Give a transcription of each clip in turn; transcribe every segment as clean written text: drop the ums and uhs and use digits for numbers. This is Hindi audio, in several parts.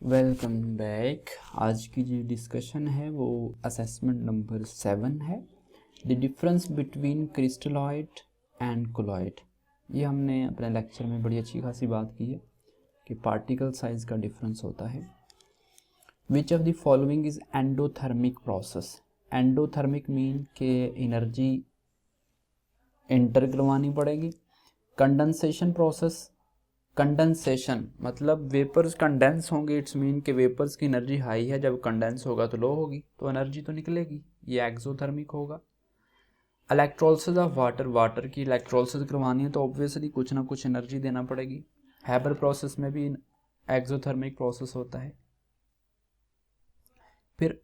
Welcome back. आज की जो डिस्कशन है वो असेसमेंट नंबर 7 है, the difference between crystalloid and colloid. ये हमने अपने लेक्चर में बड़ी अच्छी खासी बात की है कि पार्टिकल साइज़ का डिफरेंस होता है। Which of the following is endothermic process. Endothermic mean के एनर्जी एंटर करवानी पड़ेगी। कंडेंसेशन प्रोसेस, कंडेंसेशन मतलब वेपर्स कंडेंस होंगे, इट्स मीन के वेपर्स की एनर्जी हाई है, जब कंडेंस होगा तो लो होगी, तो एनर्जी तो निकलेगी, ये एक्सोथर्मिक होगा। इलेक्ट्रोलिसिस ऑफ वाटर, वाटर की इलेक्ट्रोलिसिस करवानी है तो ऑब्वियसली कुछ ना कुछ एनर्जी देना पड़ेगी। हैबर प्रोसेस में भी एक्सोथर्मिक प्रोसेस होता है। फिर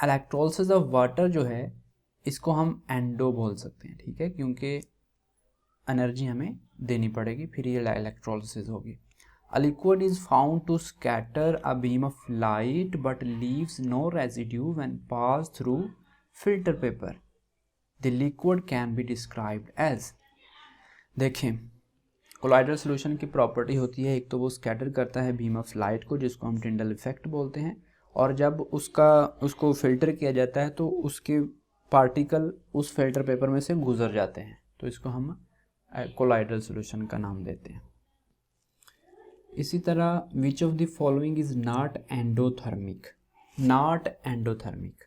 इलेक्ट्रोलिसिस ऑफ वाटर जो है इसको हम एंडो बोल सकते हैं, ठीक है, क्योंकि एनर्जी हमें देनी पड़ेगी, फिर ये इलेक्ट्रोलिसिस होगी। A liquid is found to scatter a beam of light but leaves no residue when passed through filter paper. The liquid can be described as, देखें कोलाइडल सॉल्यूशन की प्रॉपर्टी होती है, एक तो वो स्कैटर करता है बीम ऑफ लाइट को, जिसको हम टिंडल इफेक्ट बोलते हैं, और जब उसको फिल्टर किया जाता है तो उसके पार्टिकल उस फिल्टर पेपर में से गुजर जाते हैं, तो इसको हम कोलाइडल सॉल्यूशन का नाम देते हैं। इसी तरह which of the following is not endothermic. Not endothermic,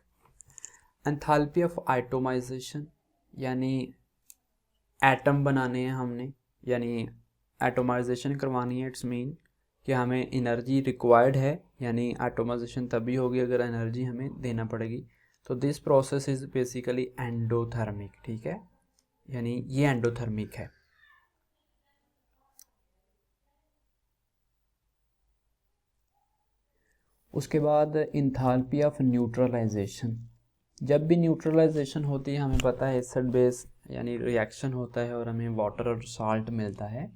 enthalpy of atomization, यानी एटम बनाने हैं हमने, यानी एटोमाइजेशन करवानी है, इट्स मीन कि हमें एनर्जी रिक्वायर्ड है, यानी एटोमाइजेशन तभी होगी अगर एनर्जी हमें देना पड़ेगी, तो this process is basically endothermic, ठीक है, यानी ये एंडोथर्मिक है। उसके बाद इंथैल्पी ऑफ न्यूट्रलाइजेशन, जब भी न्यूट्रलाइजेशन होती है हमें पता है एसिड बेस यानी रिएक्शन होता है और हमें वाटर और साल्ट मिलता है,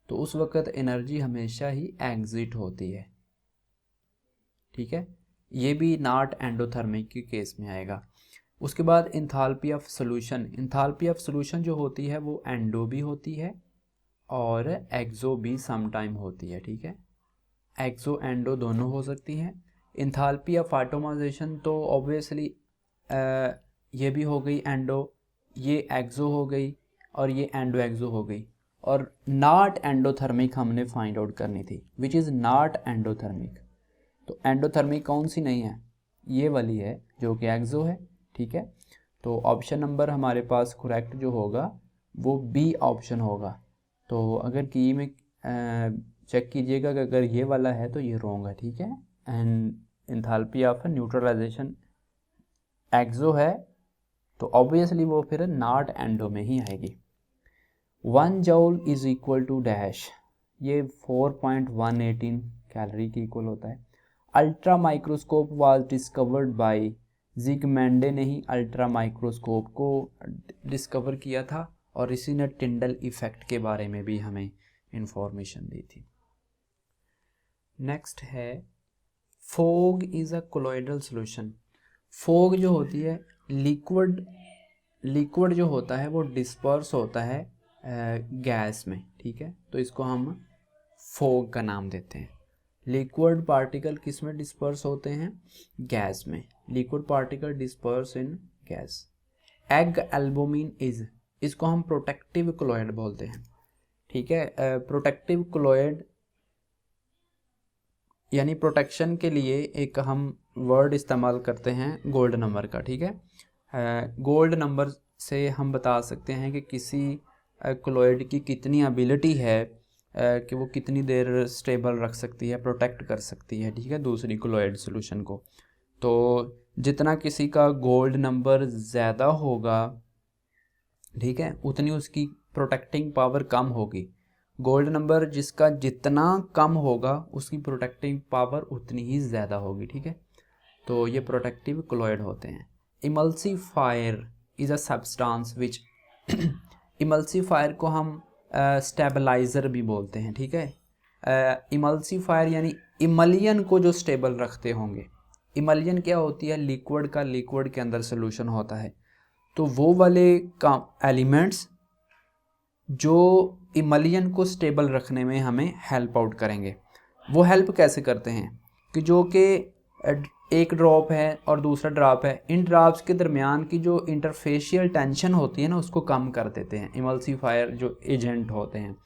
तो उस वक्त एनर्जी हमेशा ही एग्जिट होती है, ठीक है, ये भी नॉट एंडोथर्मिक के केस में आएगा। उसके बाद enthalpy of solution, enthalpy of solution जो होती है वो एंडो भी होती है और एक्सो भी समटाइम होती है, ठीक है, एक्सो एंडो दोनों हो सकती हैं। इंथैल्पी ऑफ एटोमाइजेशन तो ऑब्वियसली ये भी हो गई एंडो, ये एक्सो हो गई और ये एंडो एक्सो हो गई, और नॉट एंडोथर्मिक हमने फाइंड आउट करनी थी, विच इज़ नॉट एंडोथर्मिक। तो एंडोथर्मिक कौन सी नहीं है, ये वाली है जो कि एक्सो है, ठीक है, तो ऑप्शन नंबर हमारे पास करेक्ट जो होगा वो बी ऑप्शन होगा। तो अगर की में चेक कीजिएगा कि अगर ये वाला है तो ये रॉन्ग है, ठीक है, एंड एंथैल्पी ऑफ न्यूट्रलाइजेशन एक्सो है तो ऑब्वियसली वो फिर नॉट एंडो में ही आएगी। 1 joule is equal to dash, ये 4.118 कैलोरी के इक्वल होता है। Ultra microscope was discovered by Zsigmondy ने ही अल्ट्रा माइक्रोस्कोप को डिस्कवर किया था, और इसी ने टिंडल इफेक्ट के बारे में भी हमें इंफॉर्मेशन दी थी। नेक्स्ट है fog is a colloidal solution. Fog जो होती है लिक्विड जो होता है वो डिस्पर्स होता है गैस में, ठीक है, तो इसको हम फोग का नाम देते हैं। लिक्विड पार्टिकल किस में डिस्पर्स होते हैं, गैस में, liquid particle disperse in gas. Egg albumin is, इसको हम प्रोटेक्टिव कोलॉइड बोलते हैं, ठीक है, प्रोटेक्टिव कोलॉइड यानी प्रोटेक्शन के लिए एक हम वर्ड इस्तेमाल करते हैं गोल्ड नंबर का, ठीक है, गोल्ड नंबर से हम बता सकते हैं कि किसी कोलॉइड की कितनी एबिलिटी है कि वो कितनी देर स्टेबल रख सकती है, प्रोटेक्ट कर सकती है, ठीक है, दूसरी कोलॉइड सॉल्यूशन को। तो जितना किसी का गोल्ड नंबर ज़्यादा होगा, ठीक है, उतनी उसकी प्रोटेक्टिंग पावर कम होगी। गोल्ड नंबर जिसका जितना कम होगा उसकी प्रोटेक्टिव पावर उतनी ही ज़्यादा होगी, ठीक है, तो ये प्रोटेक्टिव कोलॉइड होते हैं। Emulsifier is a substance which emulsifier को हम स्टेबलाइज़र भी बोलते हैं, ठीक है, इमल्सीफायर यानी इमलियन को जो स्टेबल रखते होंगे। इमलियन क्या होती है, लिक्विड का लिक्विड के अंदर सोल्यूशन होता है, तो वो वाले का एलिमेंट्स जो इमलियन को स्टेबल रखने में हमें हेल्प आउट करेंगे। वो हेल्प कैसे करते हैं कि जो कि एक ड्रॉप है और दूसरा ड्रॉप है, इन ड्रॉप्स के दरमियान की जो इंटरफेशियल टेंशन होती है ना, उसको कम कर देते हैं इमल्सीफायर जो एजेंट होते हैं।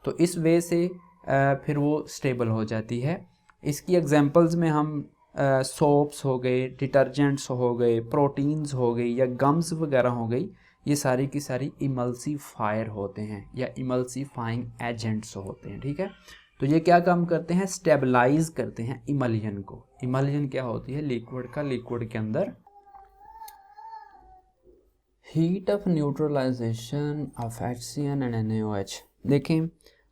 तो इस वे से फिर वो स्टेबल हो जाती है। इसकी एग्जांपल्स में हम सोप्स हो गए, डिटर्जेंट्स हो गए, प्रोटीन्स हो गई या गम्स वगैरह हो गई, ये सारी की सारी इमल्सीफायर होते हैं या इमल्सीफाइंग एजेंट्स होते हैं। ठीक है, तो ये क्या काम करते हैं, स्टेबलाइज करते हैं इमल्जन को। इमल्जन क्या होती है, लिक्विड का लिक्विड के अंदर heat of neutralization of HCN and NaOH। देखें,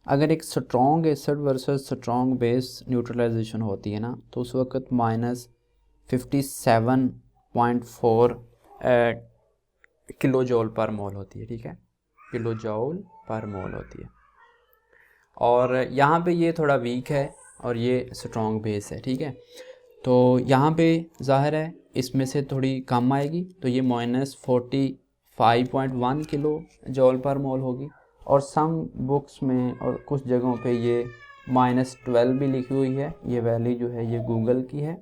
अगर एक strong acid versus strong base neutralization होती है ना, तो उस वक्त -57.4 किलो जॉल पर मोल होती है। ठीक है, किलो जॉल पर मोल होती है। और यहाँ पे ये थोड़ा वीक है और ये स्ट्रॉन्ग बेस है। ठीक है, तो यहाँ पे ज़ाहिर है इसमें से थोड़ी कम आएगी, तो ये -45.1 किलो जॉल पर मोल होगी। और सम बुक्स में और कुछ जगहों पे ये -12 भी लिखी हुई है। ये वैल्यू जो है ये गूगल की है।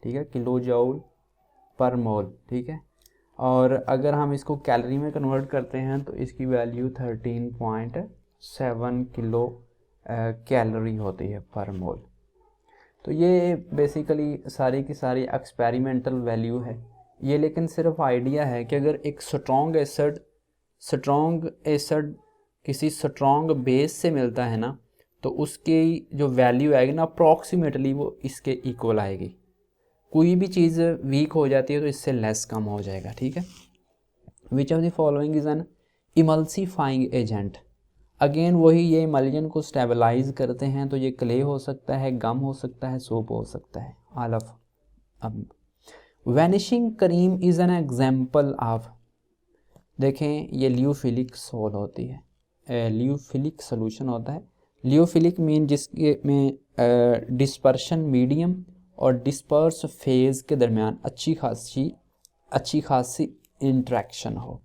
ठीक है, किलो जॉल पर मोल। ठीक है, और अगर हम इसको कैलोरी में कन्वर्ट करते हैं तो इसकी वैल्यू 13.7 किलो कैलोरी होती है पर मोल। तो ये बेसिकली सारी की सारी एक्सपेरिमेंटल वैल्यू है ये, लेकिन सिर्फ आइडिया है कि अगर एक स्ट्रॉन्ग एसिड किसी स्ट्रॉन्ग बेस से मिलता है ना, तो उसकी जो वैल्यू आएगी ना अप्रॉक्सीमेटली वो इसके इक्वल आएगी। कोई भी चीज़ वीक हो जाती है तो इससे लेस कम हो जाएगा। ठीक है, which of the following is an emulsifying agent. Again वही, ये इमल्जन को स्टेबलाइज करते हैं, तो ये क्ले हो सकता है, गम हो सकता है, सोप हो सकता है, ऑल ऑफ। अब vanishing cream is an example of, देखें ये लियोफिलिक सोल होती है, लियोफिलिक सोल्यूशन होता है। लियोफिलिक मीन जिसके में डिस्पर्शन मीडियम और डिस्पर्स फेज के दरमियान अच्छी खासी इंट्रैक्शन हो।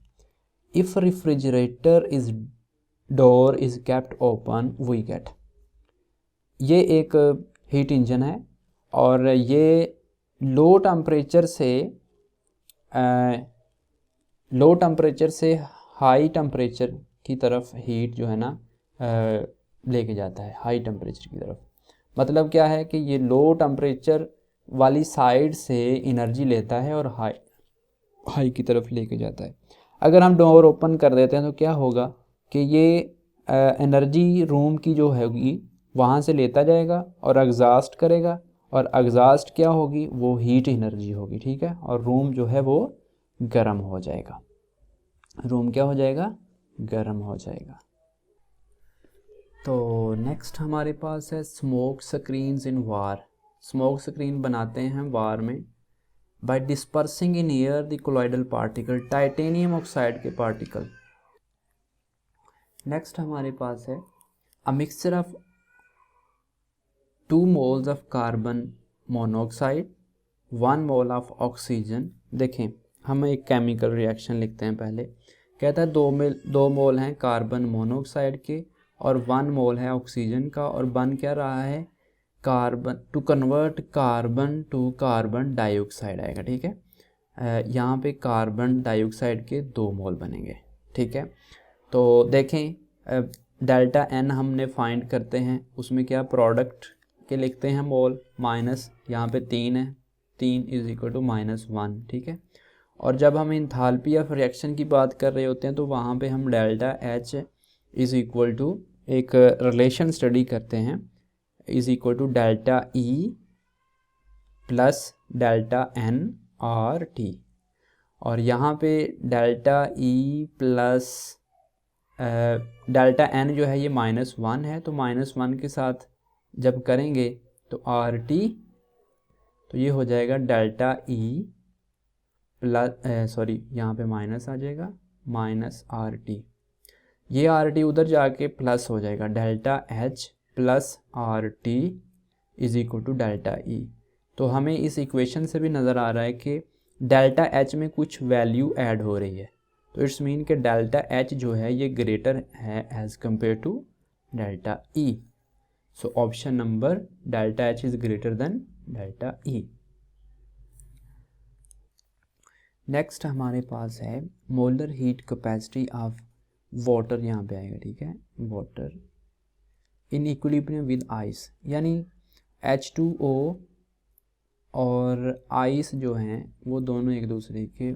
If refrigerator is door is kept open we get, ये एक हीट इंजन है और ये लो टेम्परेचर से हाई टेम्परेचर की तरफ हीट जो है ना लेके जाता है, हाई टेम्परेचर की तरफ। मतलब क्या है कि ये लो टेम्परेचर वाली साइड से एनर्जी लेता है और हाई की तरफ लेके जाता है। अगर हम डोर ओपन कर देते हैं तो क्या होगा कि ये एनर्जी रूम की जो होगी वहाँ से लेता जाएगा और एग्जॉस्ट करेगा, और एग्जॉस्ट क्या होगी, वो हीट एनर्जी होगी। ठीक है, और रूम जो है वो गर्म हो जाएगा। रूम क्या हो जाएगा, गर्म हो जाएगा। तो नेक्स्ट हमारे पास है smoke screens in war. Smoke screen बनाते हैं वार में by dispersing in air the colloidal particle, titanium oxide के पार्टिकल। नेक्स्ट हमारे पास है a mixture of 2 moles of carbon monoxide 1 mole of oxygen. देखें, हम एक केमिकल रिएक्शन लिखते हैं। पहले कहता है 2 मोल हैं कार्बन मोनोऑक्साइड के और 1 मोल है ऑक्सीजन का, और बन क्या रहा है, carbon to convert carbon to carbon dioxide आएगा। ठीक है, यहाँ पे कार्बन डाइऑक्साइड के 2 मोल बनेंगे। ठीक है, तो देखें डेल्टा एन हमने फाइंड करते हैं, उसमें क्या प्रोडक्ट के लिखते हैं मोल, माइनस यहाँ पे 3 है, 3 इज इक्वल टू -1। ठीक है, और जब हम इंथाल्पी ऑफ रिएक्शन की बात कर रहे होते हैं तो वहाँ पे हम delta H is equal to एक रिलेशन स्टडी करते हैं, is equal to delta E plus delta N R T. और यहाँ पे delta E plus delta N जो है ये -1 है, तो -1 के साथ जब करेंगे तो आर टी, तो ये हो जाएगा डेल्टा ई प्लस यहाँ पे माइनस आ जाएगा, माइनस आर टी। ये आर टी उधर जाके प्लस हो जाएगा, delta H plus R T is equal to delta E. तो हमें इस इक्वेशन से भी नज़र आ रहा है कि डेल्टा एच में कुछ वैल्यू ऐड हो रही है, तो इट्स मीन कि डेल्टा एच जो है ये ग्रेटर है as compare to delta E. So option number delta H is greater than delta E. Next हमारे पास है molar heat capacity of water, यहाँ पे आएगा, ठीक है, water in equilibrium with ice, यानी H2O और आइस जो हैं वो दोनों एक दूसरे के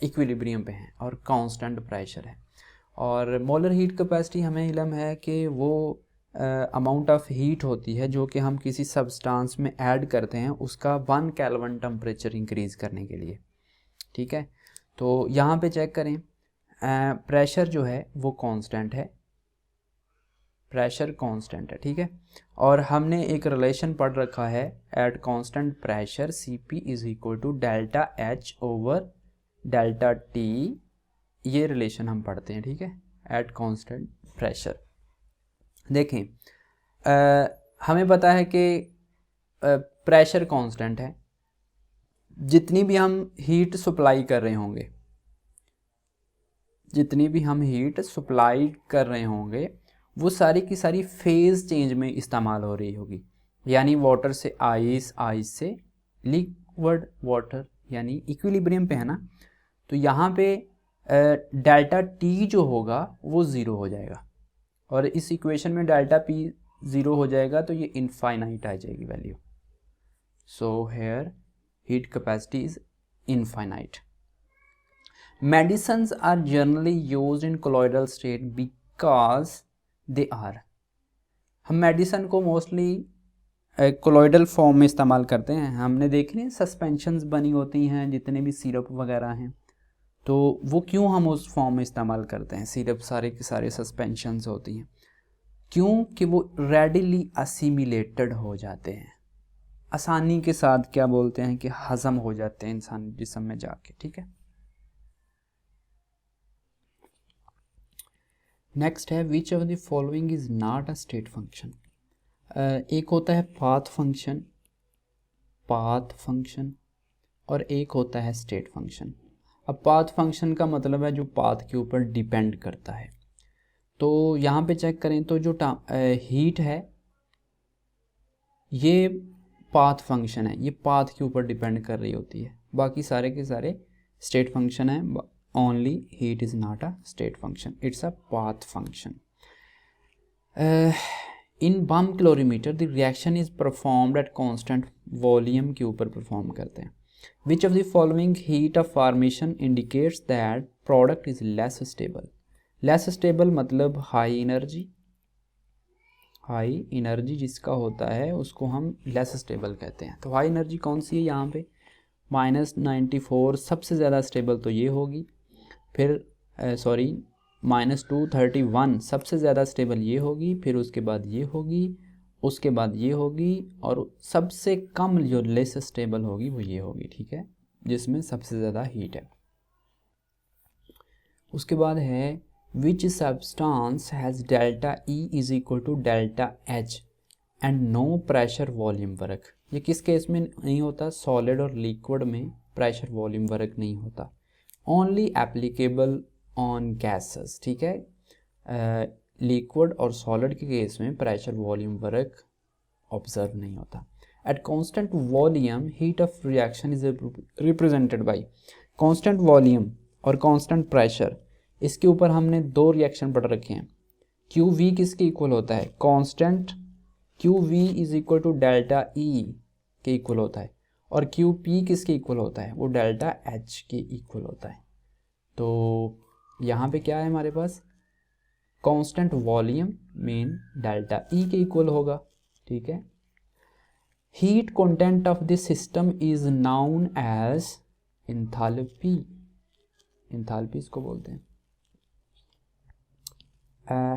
इक्विलिब्रियम पे हैं और कांस्टेंट प्रेशर है। और मोलर हीट कैपेसिटी हमें इलम है कि वो अमाउंट ऑफ हीट होती है जो कि हम किसी सब्सटेंस में ऐड करते हैं उसका 1 केल्विन टेम्परेचर इंक्रीज़ करने के लिए, ठीक है। तो यहाँ पे चेक करें, प्रेशर जो है वो कांस्टेंट है, प्रेशर कांस्टेंट है, ठीक है। और हमने एक रिलेशन पढ़ रखा है, at constant pressure Cp is equal to delta H over delta T, ये रिलेशन हम पढ़ते हैं, ठीक है, एट कांस्टेंट प्रेशर। देखें, हमें पता है कि प्रेशर कांस्टेंट है, जितनी भी हम हीट सप्लाई कर रहे होंगे, जितनी भी हम हीट सप्लाई कर रहे होंगे वो सारी की सारी फेज़ चेंज में इस्तेमाल हो रही होगी, यानी वाटर से आइस, आइस से लिक्विड वाटर, यानी इक्विलिब्रियम पे है ना। तो यहाँ पे डेल्टा टी जो होगा वो ज़ीरो हो जाएगा, और इस इक्वेशन में डेल्टा पी ज़ीरो हो जाएगा तो ये इनफाइनाइट आ जाएगी value. So here heat capacity is infinite. Medicines are generally used in colloidal state because they are, हम मेडिसन को मोस्टली कोलॉइडल फॉर्म में इस्तेमाल करते हैं। हमने देखे नहीं सस्पेंशंस बनी होती हैं, जितने भी सिरप वगैरह हैं, तो वो क्यों हम उस फॉर्म में इस्तेमाल करते हैं, सिरप सारे के सारे सस्पेंशंस होती हैं, क्यों कि वो रेडिली असिमिलेटेड हो जाते हैं, आसानी के साथ क्या बोलते हैं कि हज़म हो जाते हैं इंसान जिस्म में जाके, ठीक है। नेक्स्ट है which of the following is not a state function. एक होता है पाथ फंक्शन, पाथ फंक्शन, और एक होता है स्टेट फंक्शन। अब पाथ फंक्शन का मतलब है जो पाथ के ऊपर डिपेंड करता है। तो यहाँ पे चेक करें तो जो हीट है ये पाथ फंक्शन है, ये पाथ के ऊपर डिपेंड कर रही होती है, बाकी सारे के सारे स्टेट फंक्शन है। Only heat is not a state function, it's a path function. In bump calorimeter the reaction is performed at constant volume के ऊपर perform करते हैं। Which of the following heat of formation indicates that product is less stable? Less stable मतलब high energy, high energy जिसका होता है उसको हम less stable कहते हैं। तो high energy कौन सी है यहाँ पे, -94 सबसे ज़्यादा स्टेबल तो ये होगी, फिर -231 सबसे ज़्यादा स्टेबल ये होगी, फिर उसके बाद ये होगी, उसके बाद ये होगी, और सबसे कम जो लेस स्टेबल होगी वो ये होगी, ठीक है, जिसमें सबसे ज़्यादा हीट है। उसके बाद है which substance has delta E is equal to delta H and no pressure volume work. ये किस केस में नहीं होता, सॉलिड और लिक्विड में प्रेशर वॉल्यूम वर्क नहीं होता, ओनली एप्लीकेबल ऑन गैसेस, ठीक है। लिक्विड और सॉलिड के केस में प्रेशर वॉल्यूम वर्क ऑब्जर्व नहीं होता। At constant volume heat of reaction is represented by, constant volume और कांस्टेंट प्रेशर, इसके ऊपर हमने दो रिएक्शन पढ़ रखे हैं। क्यू वी किसके इक्वल होता है, constant Q V is equal to delta E के इक्वल होता है, और क्यू पी किसके इक्वल होता है, वो डेल्टा एच के इक्वल होता है। तो यहाँ पे क्या है हमारे पास, constant volume mean delta E के इक्वल होगा, ठीक है। Heat content of this system is known as enthalpy, enthalpy इसको बोलते हैं।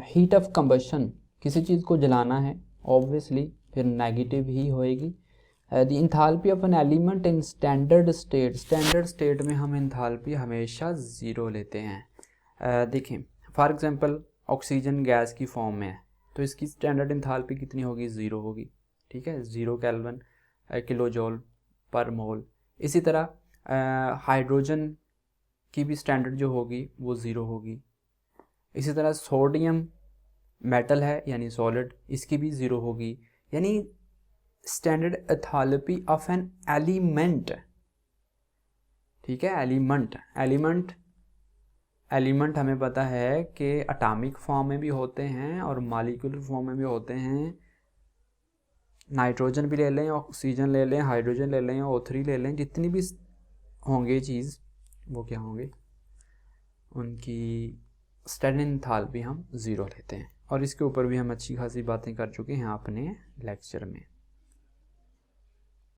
हीट ऑफ कंबशन, किसी चीज़ को जलाना है ऑब्वियसली फिर नेगेटिव ही होएगी। The enthalpy of an element in standard state, standard state में हम एंथैल्पी हमेशा ज़ीरो लेते हैं। देखें फॉर एग्जांपल ऑक्सीजन गैस की फॉर्म में है तो इसकी स्टैंडर्ड एंथैल्पी कितनी होगी, ज़ीरो होगी, ठीक है, 0 केल्विन किलो जूल पर मोल। इसी तरह हाइड्रोजन की भी स्टैंडर्ड जो होगी वो ज़ीरो होगी। इसी तरह सोडियम मेटल है यानी सॉलिड, इसकी भी ज़ीरो होगी। यानी standard enthalpy of an element, ठीक है, एलिमेंट हमें पता है कि एटॉमिक फॉर्म में भी होते हैं और मॉलिक्यूलर फॉर्म में भी होते हैं। नाइट्रोजन भी ले लें, ऑक्सीजन ले लें, हाइड्रोजन ले लें, O3 ले लें, जितनी भी होंगे चीज़ वो क्या होंगे, उनकी स्टैंडर्ड एंथैल्पी हम ज़ीरो लेते हैं। और इसके ऊपर भी हम अच्छी खासी बातें कर चुके हैं अपने लेक्चर में।